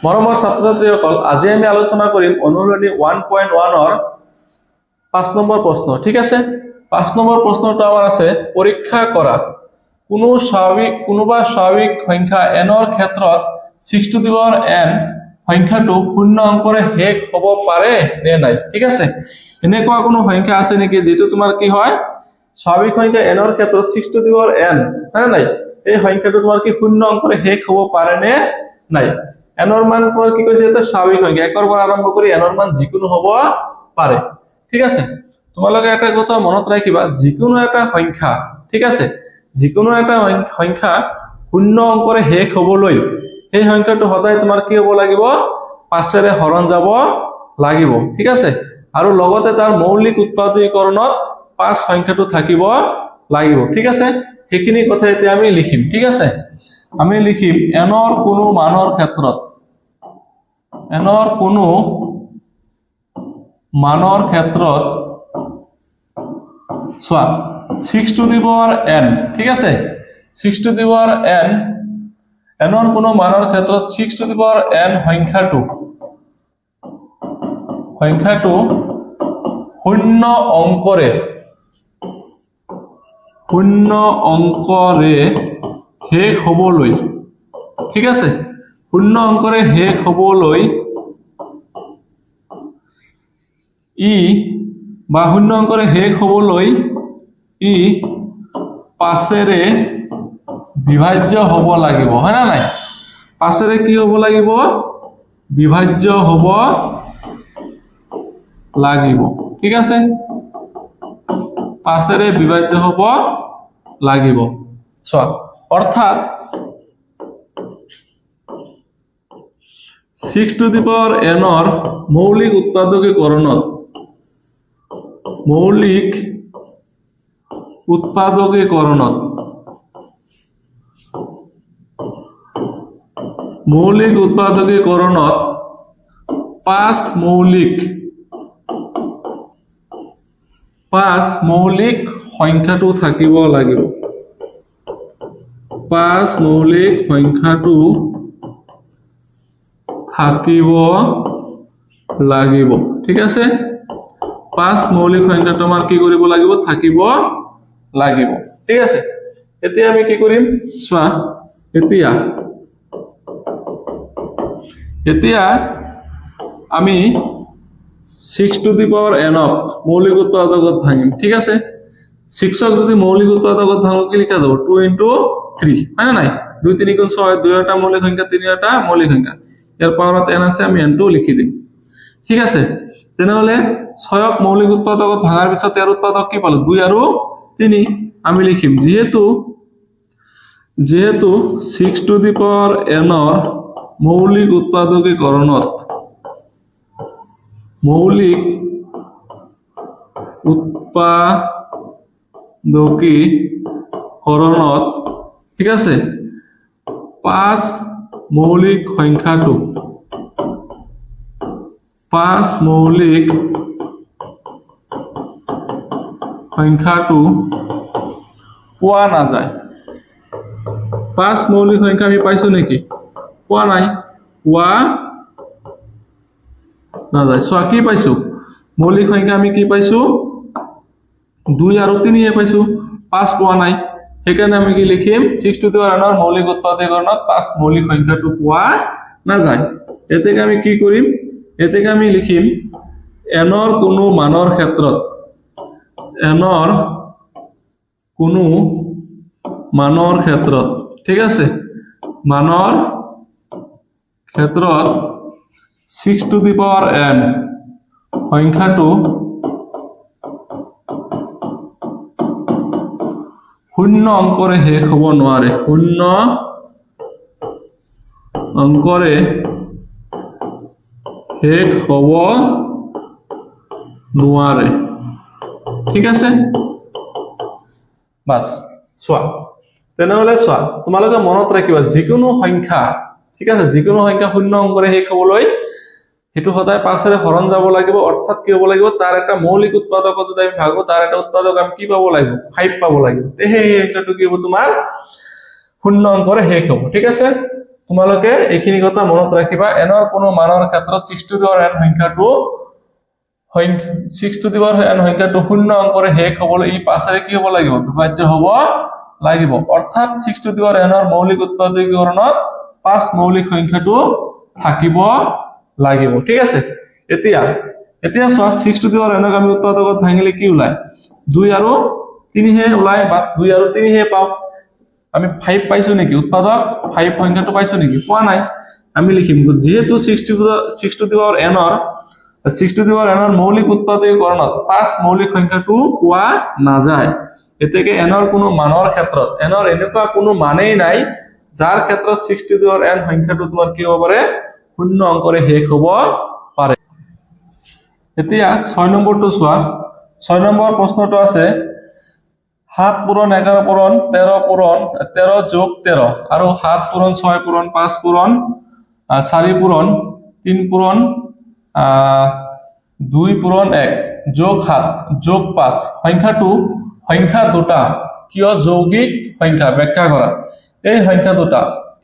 মৰমৰ ছাত্ৰ ছাত্ৰীসকল, আজি আমি আলোচনা কৰিম অনুশীলনী 1.1 5 নম্বৰ প্ৰশ্ন। ঠিক আছে, 5 নম্বৰ প্ৰশ্নটো আমাৰ আছে, পৰীক্ষা কৰা কোনোবা স্বাভাৱিক সংখ্যা n ৰ ক্ষেত্ৰত 6 to the power n সংখ্যাটো শূন্য অংকৰে শেষ হ'ব পাৰে নে নাই। ঠিক আছে, এনেকুৱা কোনো সংখ্যা আছে নেকি যেটো তোমাৰ কি হয় স্বাভাৱিক সংখ্যা n ৰ ক্ষেত্ৰত 6 to the power n হয় নাই, এই সংখ্যাটো তোমাৰ কি শূন্য অংকৰে শেষ হ'ব পাৰে নে নাই। n ৰ মান তোমাৰ কি কৈছে, এটা স্বাভাৱিক সংখ্যা, 1 ৰ পৰা আৰম্ভ কৰি n ৰ মান যিকোনো হ'ব পাৰে। ঠিক আছে, তোমালোকে এটা কথা মনত ৰাখিবা, যিকোনো এটা সংখ্যা, ঠিক আছে, যিকোনো এটা সংখ্যা শূন্য অংকৰে শেষ হ'বলৈ এই সংখ্যাটো সদায় তোমাৰ কি হ'ব লাগিব, 5 ৰে হৰণ যাব লাগিব। ঠিক আছে, আৰু লগতে তাৰ মৌলিক উৎপাদকীকৰণত 5 সংখ্যাটো থাকিব লাগিব। ঠিক আছে, সেইখিনি কথা এতিয়া আমি লিখিম। ঠিক আছে, আমি লিখিম n ৰ কোনো মানৰ ক্ষেত্ৰত, n ৰ কোনো মানৰ ক্ষেত্ৰত চোৱা 6 to the power n, ঠিক আছে, 6 to the power n, n ৰ কোনো মানৰ ক্ষেত্ৰত 6 to the power n সংখ্যাটো শূন্য অংকৰে শেষ হ'বলৈ, ঠিক আছে, শূন্য অংকৰে শেষ হ'বলৈ শূন্য অংকৰে শেষ হ'বলৈ 5 ৰে বিভাজ্য হ'ব লাগিব, হয় না নাই। 5 ৰে কি হ'ব লাগিব, বিভাজ্য হ'ব লাগিব। ঠিক আছে, 5 ৰে বিভাজ্য হ'ব লাগিব। চোৱা, অৰ্থাৎ 6 to the power n ৰ মৌলিক উৎপাদকীকৰণত মৌলিক উৎপাদকীকৰণত 5 মৌলিক সংখ্যাটো থাকিব লাগিব। 5 মৌলিক সংখ্যাটো থাকিব লাগিব। ঠিক আছে, 5 মৌলিক সংখ্যাটো আমাৰ কি কৰিব লাগিব, থাকিব লাগিব। ঠিক আছে, এতিয়া আমি কি কৰিম চোৱা, এতিয়া আমি 6 to the power n ক মৌলিক উৎপাদকত ভাঙিম। ঠিক আছে, 6 ক যদি মৌলিক উৎপাদকত ভাঙো কি লিখা যাব, 2 into 3, হয় না নাই, 2 3 গুণ 6, 2টা মৌলিক সংখ্যা, 3টা মৌলিক সংখ্যা, ইয়াৰ পাৱাৰত n আছে, আমি n টো লিখি দিম। ঠিক আছে, তেনেহলে 6 ক মৌলিক উৎপাদকত ভাঙাৰ পিছত ইয়াৰ উৎপাদক কি পালো, 2 আৰু 3, আমি লিখিম যেহেতু 6 to the power n ৰ মৌলিক উৎপাদকীকৰণত ঠিক আছে 5 মৌলিক সংখ্যাটো পোৱা নাযায়। 5 মৌলিক সংখ্যা আমি পাইছো নেকি, পোৱা নাই, পোৱা নাযায়। চোৱা কি পাইছো, মৌলিক সংখ্যা আমি কি পাইছো, 2 আৰু 3 হে পাইছো, 5 পোৱা নাই। সেইকাৰণে আমি কি লিখিম, 6 to the power n ৰ মৌলিক উৎপাদকীকৰণত 5 মৌলিক সংখ্যাটো পোৱা নাযায়। এতেকে আমি কি কৰিম, এতেকে আমি লিখিম n ৰ কোনো মানৰ ক্ষেত্ৰত, ঠিক আছে, মানৰ ক্ষেত্ৰত 6 to the power n সংখ্যাটো শূন্য অংকৰে শেষ হ'ব নোৱাৰে, শূন্য অংকৰে শেষ হ'ব নোৱাৰে। ঠিক আছে, বাস চোৱা, তেনেহলে চোৱা, তোমালোকে মনত ৰাখিবা, যিকোনো সংখ্যা, ঠিক আছে, যিকোনো সংখ্যা শূন্য অংকৰে শেষ হ'বলৈ সেইটো সদায় 5 ৰে হৰণ যাব লাগিব। অৰ্থাৎ কি হ'ব লাগিব, তাৰ এটা মৌলিক উৎপাদক যদি আমি ভাগো, তাৰ এটা উৎপাদক আমি কি পাব লাগিব, 5 পাব লাগিব। সেই সংখ্যাটো কি হ'ব, তোমাৰ শূন্য অংকৰে শেষ হ'ব। ঠিক আছে, তোমালোকে এইখিনি কথা মনত ৰাখিবা এনৰ কোনো মানৰ ক্ষেত্ৰত 6 টু দি পাৱাৰ n সংখ্যাটো 6 টু দি পাৱাৰ n সংখ্যাটো শূন্য অংকৰে শেষ হ'বলৈ ই 5 ৰে কি হ'ব লাগিব বিভাজ্য হ'ব লাগিব অৰ্থাৎ 6 টু দি পাৱাৰ n ৰ মৌলিক উৎপাদকীকৰণত 5 মৌলিক সংখ্যাটো থাকিব লাগিব ঠিক আছে এতিয়া চোৱা 6 টু দি পাৱাৰ n ক আমি উৎপাদকত ভাঙিলে কি ওলায় 2 আৰু 3 হে ওলায় বা 2 আৰু 3 হে পাও আমি 5 পাইছো নেকি উৎপাদক 5 সংখ্যাটো পাইছো নেকি পোৱা নাই আমি লিখিম যেহেতু 6 টু দি পাৱাৰ n ৰ 6 টু দি পাৱাৰ n ৰ মৌলিক উৎপাদকীকৰণত 5 মৌলিক সংখ্যাটো পোৱা নাযায় এতেকে n ৰ কোনো মানৰ ক্ষেত্ৰত n ৰ এনেকুৱা কোনো মানেই নাই যাৰ ক্ষেত্ৰত 6 টু দি পাৱাৰ n সংখ্যাটো তোমাৰ কি হ'ব পাৰে শূন্য অংকৰে শেষ হ'ব পাৰে এতিয়া 6 নম্বৰটো চোৱা 6 নম্বৰ প্ৰশ্নটো আছে 7 পূৰণ 11 পূৰণ 13 পূৰণ 13 যোগ 13 আৰু 7 পূৰণ 6 পূৰণ 5 পূৰণ 4 পূৰণ 3 পূৰণ 2 পূৰণ 1 যোগ 7 যোগ 5 সংখ্যা দুটা কিয় যৌগিক সংখ্যা ব্যাখ্যা কৰা এই সংখ্যা দুটা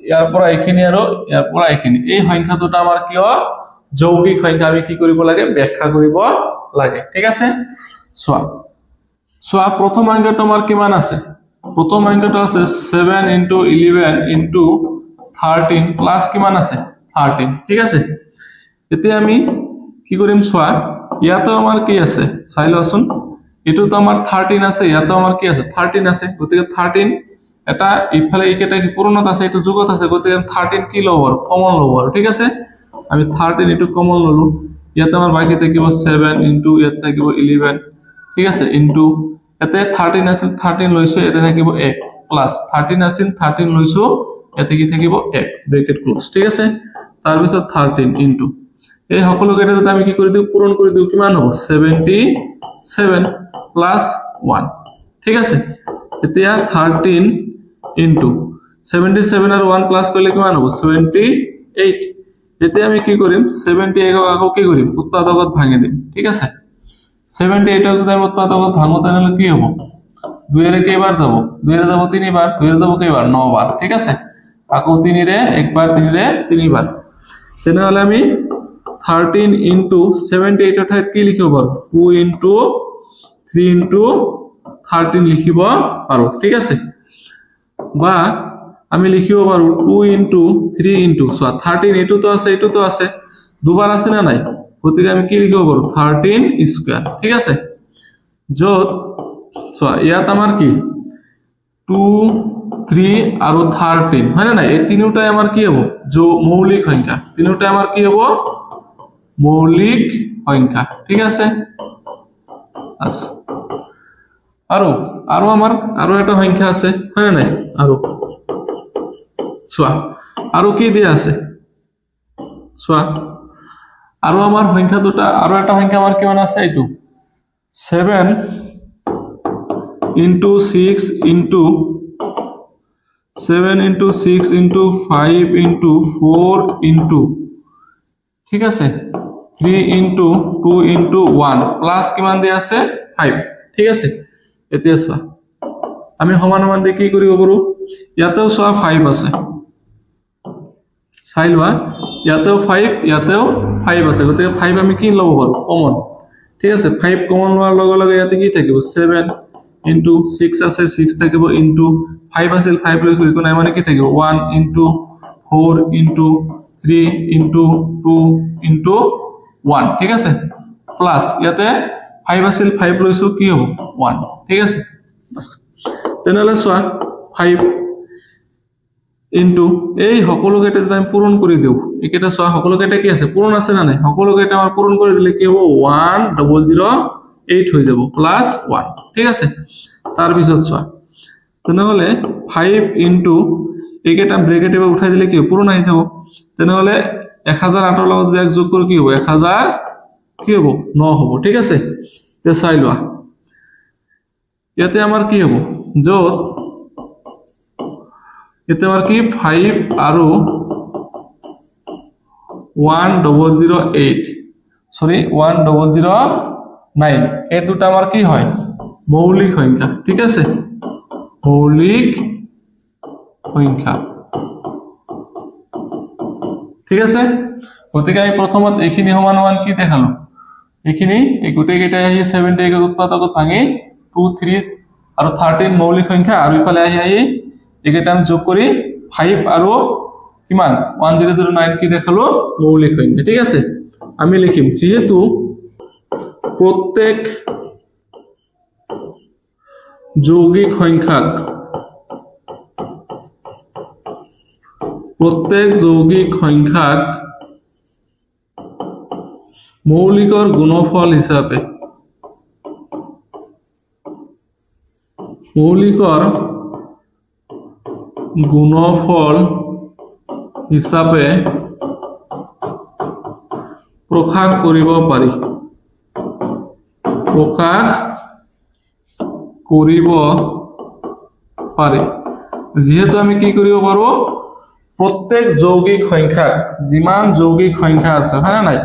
ইয়াৰ পৰা এইখিনি আৰু ইয়াৰ পৰা এইখিনি এই সংখ্যা দুটা আমাৰ কিয় যৌগিক সংখ্যা আমি কি কৰিব লাগে ব্যাখ্যা কৰিব লাগে ঠিক আছে চোৱা প্ৰথম সংখ্যাটো আমাৰ কিমান আছে প্ৰথম সংখ্যাটো আছে 7 * 11 * 13 প্লাস কিমান আছে 13 ঠিক আছে এতিয়া আমি কি কৰিম চোৱা ইয়াতো আমাৰ কি আছে চাই লওঁচোন এটোতো আমাৰ 13 আছে ইয়াতো আমাৰ কি আছে 13 আছে গতিকে 13 এটা ইফালে এইকেটা কি পূৰণত আছে এটো যোগত আছে গতিকে 13 কি লব কমন লব ঠিক আছে আমি 13 এটো কমন ললো ইয়াতে আমাৰ বাকি থাকিব 7 * ইয়াত থাকিব 11 ঠিক আছে ইনটু এতে 13 আছিল 13 লৈছো এতে থাকিব 1 প্লাস 13 আছিল 13 লৈছো এতে কি থাকিব 1 ব্র্যাকেট ক্লোজ ঠিক আছে তাৰ পিছত 13 ইনটু এই সকলো কেইটা যদি আমি কি কৰি দিও পূৰণ কৰি দিও কিমান হ'ব 77 প্লাস 1 ঠিক আছে এতিয়া 13 ইনটু 77 আৰু 1 প্লাস কৰিলে কিমান হ'ব 78 এতিয়া আমি কি কৰিম 78 আকৌ কি কৰিম উৎপাদকত ভাঙি দিম ঠিক আছে 78 যদি আমি উৎপাদকত ভাঙো তাহলে কি হ'ব 2 এর কেইবার যাব 2 এর যাব 3 বার 2 এর যাব কেইবার 9 বার ঠিক আছে আকৌ 3 রে একবার 3 রে 3 বার তাহলে আমি 13 into 78 অর্থাৎ কি লিখিব পারো 2 into 3 into 13 লিখিব পারো ঠিক আছে বা আমি লিখিব পারো 2 into 3 into সো 13 এটো তো আছে দুবার আছে না নাই গতিকে আমি কি লিখিব পারো 13 স্কয়ার ঠিক আছে যত সো ইয়াত আমার কি 2 3 আর 13 হয় না এই তিনটাই আমার কি হবে যে মৌলিক সংখ্যা তিনটাই আমার কি হবে মৌলিক সংখ্যা ঠিক আছে আচ্ছা আৰু আমাৰ আৰু এটা সংখ্যা আছে হয় না চোৱা আৰু কি দিয়া আছে চোৱা আৰু আমাৰ সংখ্যা দুটা আৰু এটা সংখ্যা আমাৰ কিমান আছে এইটো 7 into 6 into 7 into 6 into 5 into 4 into ঠিক আছে 3 into 2 into 1 প্লাস কিমান দিয়া আছে 5 ঠিক আছে এতিয়া চোৱা আমি সমান সমান দিয়ে কি কৰিব পাৰো ইয়াতেও চোৱা 5 আছে চাই লোৱা ইয়াতেও 5 আছে গতিকে 5 আমি কি লব পাৰো কমন ঠিক আছে 5 কমন লোৱাৰ লগে লগে ইয়াতে কি থাকিব 7 into 6 আছে 6 থাকিব into 5 আছিল 5 লৈছো ইকো নাই মানে কি থাকিব 1 into 4 into 3 into 2 into 1 ঠিক আছে প্লাস ইয়াতে 5 আছিল 5 লৈছো কি হ'ব 1 ঠিক আছে বাস তেনেহলে চোৱা 5 into এই সকলো কেইটা যদি আমি পূৰণ কৰি দিও একেটা চোৱা সকলো কেইটা কি আছে পূৰণ আছে না নাই সকলো কেইটা আমাৰ পূৰণ কৰি দিলে কি হ'ব 1008 হৈ যাব প্লাস 1 ঠিক আছে তাৰ পিছত চোৱা তেনেহলে 5 into এইকেইটা ব্ৰ্যাকেটে উঠাই দিলে কি পূৰণ আহি যাব তেনেহলে 1008 ৰ লগত এক যোগ কৰি কি হ'ব 1000 কি হ'ব 9 হ'ব ঠিক আছে তে চাই লোৱা ইয়াতে আমাৰ কি হ'ব যত এতে আমাৰ কি 5 আৰু 1008 সরি 1009 এই দুটো আমার কি হয় মৌলিক সংখ্যা ঠিক আছে মৌলিক সংখ্যা ঠিক আছে গতিকে আমি প্ৰথমত এইখিনি সমান সমান কি দেখালো এইখিনি এই গোটেই কেইটা আহি 78 এর উৎপাদকত ভাঙি 2 3 আৰু 13 মৌলিক সংখ্যা আৰু ইফালে আহি এইকেইটা আমি যোগ কৰি 5 আৰু কিমান 1009 কি দেখালো মৌলিক সংখ্যা ঠিক আছে আমি লিখিম যেহেতু প্রত্যেক যৌগিক সংখ্যাক মৌলিকৰ গুণফল হিচাপে প্ৰকাশ কৰিব পাৰি যেহেতু আমি কি কৰিব পাৰো প্রত্যেক যৌগিক সংখ্যা যিমান যৌগিক সংখ্যা আছে হয় না নাই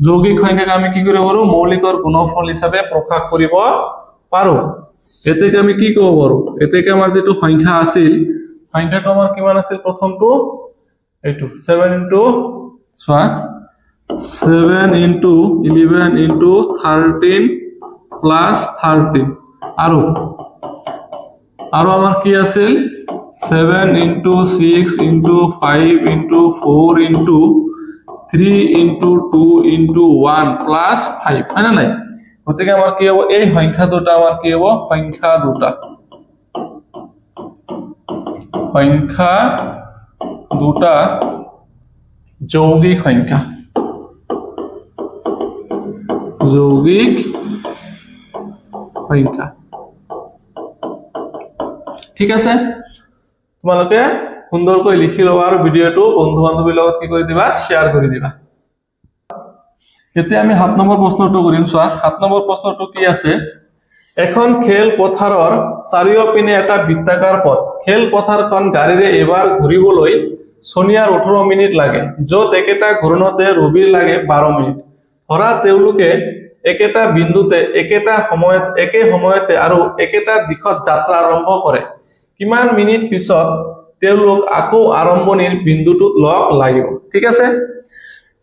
যৌগিক সংখ্যাক আমি কি কৰিব পাৰো মৌলিকৰ গুণফল হিচাপে প্ৰকাশ কৰিব পাৰো এতেকে আমি কি কব পাৰো এতেকে আমাৰ যেটো সংখ্যা আছিল সংখ্যাটো আমাৰ কিমান আছিল প্ৰথমটো এইটো 7 into 11 into 13 plus 13 আৰু আমাৰ কি আছিল 7 into 6 into 5 into 4 into 3 into 2 into 1 plus 5 হয় না নাই গতিকে আমাৰ কি হ'ব এই সংখ্যা দুটা আমাৰ কি হ'ব সংখ্যা দুটা যৌগিক সংখ্যা ঠিক আছে তোমালোকে সুন্দৰকৈ লিখি লবা আৰু ভিডিওটো বন্ধু বান্ধৱীৰ লগত কি কৰি দিবা শেয়াৰ কৰি দিবা এতিয়া আমি 7 নম্বৰ প্ৰশ্নটো কৰিম চোৱা 7 নম্বৰ প্ৰশ্নটো কি আছে এখন খেল পথাৰৰ চাৰিওপিনে এটা বৃত্তাকাৰ পথ খেল পথাৰখন গাড়ীৰে এবাৰ ঘূৰিবলৈ সোনিয়াৰ 18 মিনিট লাগে য'ত একেটা ঘূৰণতে ৰবিৰ লাগে 12 মিনিট ধৰা তেওঁলোকে একেটা বিন্দুতে একে সময়তে আৰু একেটা দিশত যাত্ৰা আৰম্ভ কৰে কিমান মিনিট পিছত তেওঁলোক আকৌ আৰম্ভণিৰ বিন্দুটোত লগ লাগিব ঠিক আছে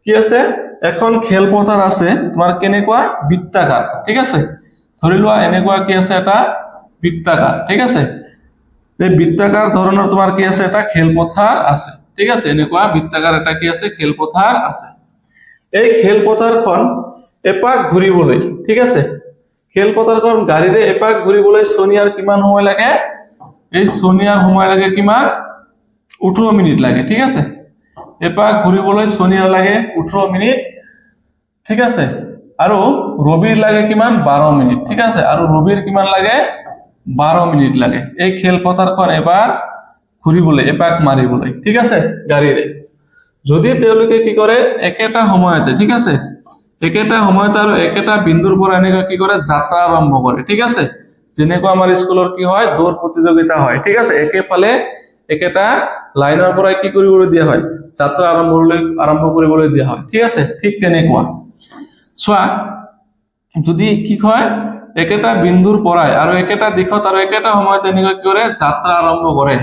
কি আছে এখন খেলপথাৰ আছে তোমাৰ কেনেকুৱা বৃত্তাকাৰ ঠিক আছে ধৰি লোৱা এনেকুৱা কি আছে এটা বৃত্তাকাৰ ঠিক আছে এই বৃত্তাকাৰ ধৰণৰ তোমাৰ কি আছে এটা খেলপথাৰ আছে ঠিক আছে এনেকুৱা বৃত্তাকাৰ এটা কি আছে খেলপথাৰ আছে এই খেলপথাৰখন এপাক ঘূৰিবলৈ ঠিক আছে খেলপথাৰখন গাড়ীৰে এপাক ঘূৰিবলৈ সোনিয়াৰ কিমান সময় লাগে এই সোনিয়াৰ সময় লাগে কিমান 18 মিনিট লাগে ঠিক আছে এপাক ঘূৰিবলৈ সোনিয়াৰ লাগে 18 মিনিট ঠিক আছে আৰু ৰবিৰ লাগে কিমান 12 মিনিট ঠিক আছে আৰু ৰবিৰ কিমান লাগে 12 মিনিট লাগে এই খেলপথাৰখন এবাৰ ঘূৰিবলৈ এপাক মাৰিবলৈ ঠিক আছে গাড়ীৰে যদি তেওঁলোকে কি কৰে একেটা সময়তে ঠিক আছে একেটা সময়তে আৰু একেটা বিন্দুৰ পৰা এনেকৈ কি কৰে যাত্ৰা আৰম্ভ কৰে ঠিক আছে যেনেকৈ আমাৰ স্কুলৰ কি হয় দৌৰ প্ৰতিযোগিতা হয় ঠিক আছে একেফালে একেটা লাইনৰ পৰা কি কৰিবলৈ দিয়া হয় যাত্ৰা আৰম্ভ কৰিবলৈ দিয়া হয় ঠিক আছে ঠিক তেনেকুৱা চোৱা যদি কি হয় একেটা বিন্দুৰ পৰাই আৰু একেটা দিশত আৰু একেটা সময়ত এনেকৈ কি কৰে যাত্ৰা আৰম্ভ কৰে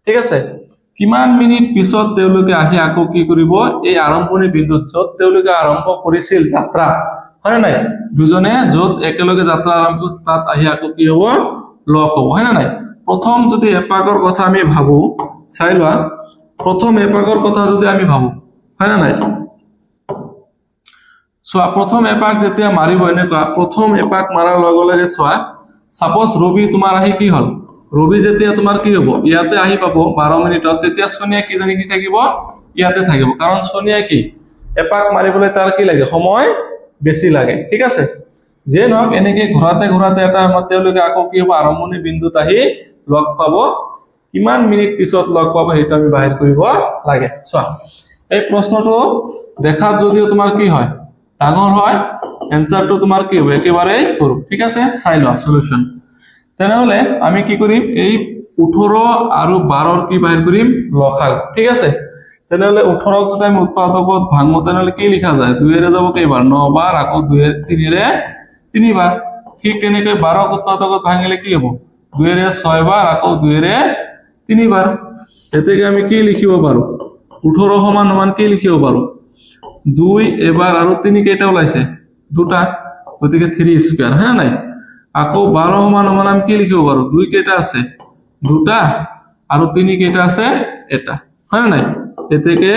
ঠিক আছে কিমান মিনিট পিছত তেওঁলোকে আহি আকৌ কি কৰিব এই আৰম্ভণি বিন্দুত য'ত তেওঁলোকে আৰম্ভ কৰিছিল যাত্ৰা হয় নাই দুজনে য'ত একেলগে যাত্ৰা আৰম্ভ তাত আহি আকৌ কি হ'ব লগ হ'ব হয় নাই প্ৰথম যদি এপাকৰ কথা আমি ভাবো চাই লোৱা প্ৰথম এপাকৰ কথা যদি আমি ভাবো হয় নাই চোৱা প্ৰথম এপাক যেতিয়া মাৰিব এনেকুৱা প্ৰথম এপাক মাৰাৰ লগে লগে চোৱা সাপোজ ৰবি তোমাৰ আহি কি হল ৰবি যেতিয়া তোমাৰ কি হ'ব ইয়াতে আহি পাব 12 মিনিটত তেতিয়া সোনিয়া কি জানি কি থাকিব ইয়াতে থাকিব কাৰণ সোনিয়া কি এপাক মাৰিবলৈ তাৰ কি লাগে সময় বেছি লাগে ঠিক আছে যে নহক এনেকে ঘূৰাতে এটা তেওঁলোকে আকৌ কি হ'ব আৰম্ভণি বিন্দুত আহি লগ পাব কিমান মিনিট পিছত লগ পাব সেইটো আমি বাহিৰ কৰিব লাগে চোৱা এই প্ৰশ্নটো দেখাত যদিও তোমাৰ কি হয় ডাঙৰ হয় এনসাৰটো তোমাৰ কি হবে একেবাৰে সৰু ঠিক আছে চাই লোৱা সলিউশন তেনেহলে আমি কি কৰিম এই 18 আৰু 12 ৰ কি বাহিৰ কৰিম লসাগু ঠিক আছে তেনেহলে 18 যদি আমি উৎপাদকত ভাঙো তেনেহলে কি লিখা যায় 2 এৰে যাব কেইবাৰ 9 বাৰ আকৌ 2 এৰ 3 এৰে 3 বাৰ ঠিক তেনেকৈ 12 উৎপাদকত ভাঙিলে কি হ'ব 2 এৰে 6 বাৰ আকৌ 2 এৰে 3 বাৰ এতেকে আমি কি লিখিব পাৰো 18 সমান সমান কি লিখিব পাৰো 2 এবাৰ আৰু 3 কেইটা ওলাইছে দুটা গতিকে 3 স্কয়াৰ হ্যাঁ নাই আকৌ 12 সমান সমান আমি কি লিখিব পাৰো 2 কেইটা আছে দুটা আৰু 3 কেইটা আছে এটা হয় নাই এতেকে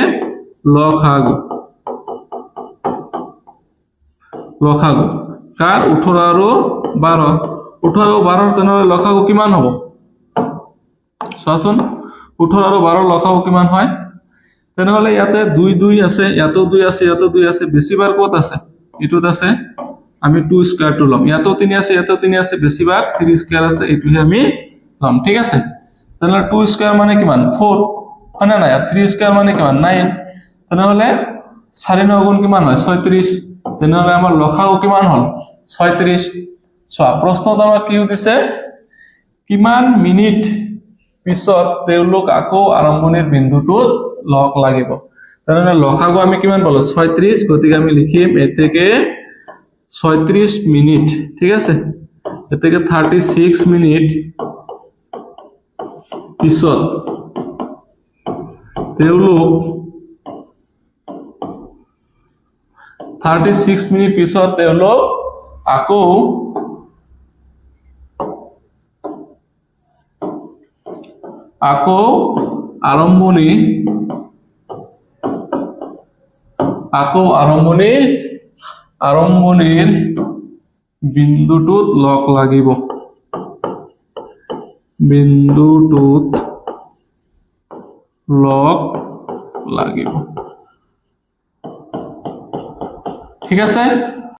লসাগু কাৰ 18 আৰু 12 18 আৰু 12 তেনহলে লসাগু কিমান হ'ব চোৱাচোন 18 আৰু 12 লসাগু কিমান হয় তেনহলে ইয়াতে 2 2 আছে ইয়াতো 2 আছে ইয়াতো 2 আছে বেছিবাৰ কত আছে ইটোত আছে আমি 2 স্কয়াৰ টু লম ইয়াতো 3 আছে ইয়াতো 3 আছে বেছিবাৰ 3 স্কয়ার আছে ইটোহে আমি লম ঠিক আছে তেনহলে 2 স্কয়ার মানে কিমান 4 হয় না 3 স্কয়ার মানে কিমান 9 তেনহলে 4 9 গুণ কিমান হয় 36 তেনহলে আমাৰ লসাগু কিমান হল 36 চোৱা প্ৰশ্নত আমাক কি দিছে কিমান মিনিট পিছত তেওঁলোক আকৌ আৰম্ভণিৰ বিন্দুটোত লগ লাগিব তেনহলে লসাগু আমি কিমান পালো 36 গতিকে আমি লিখিম এতেকে 36 মিনিট ঠিক আছে এতেকে 36 মিনিট পিছত তেওঁলোক 36 মিনিট পিছত তেওঁলোক আকৌ আৰম্ভণিৰ বিন্দুটোত লগ লাগিব ঠিক আছে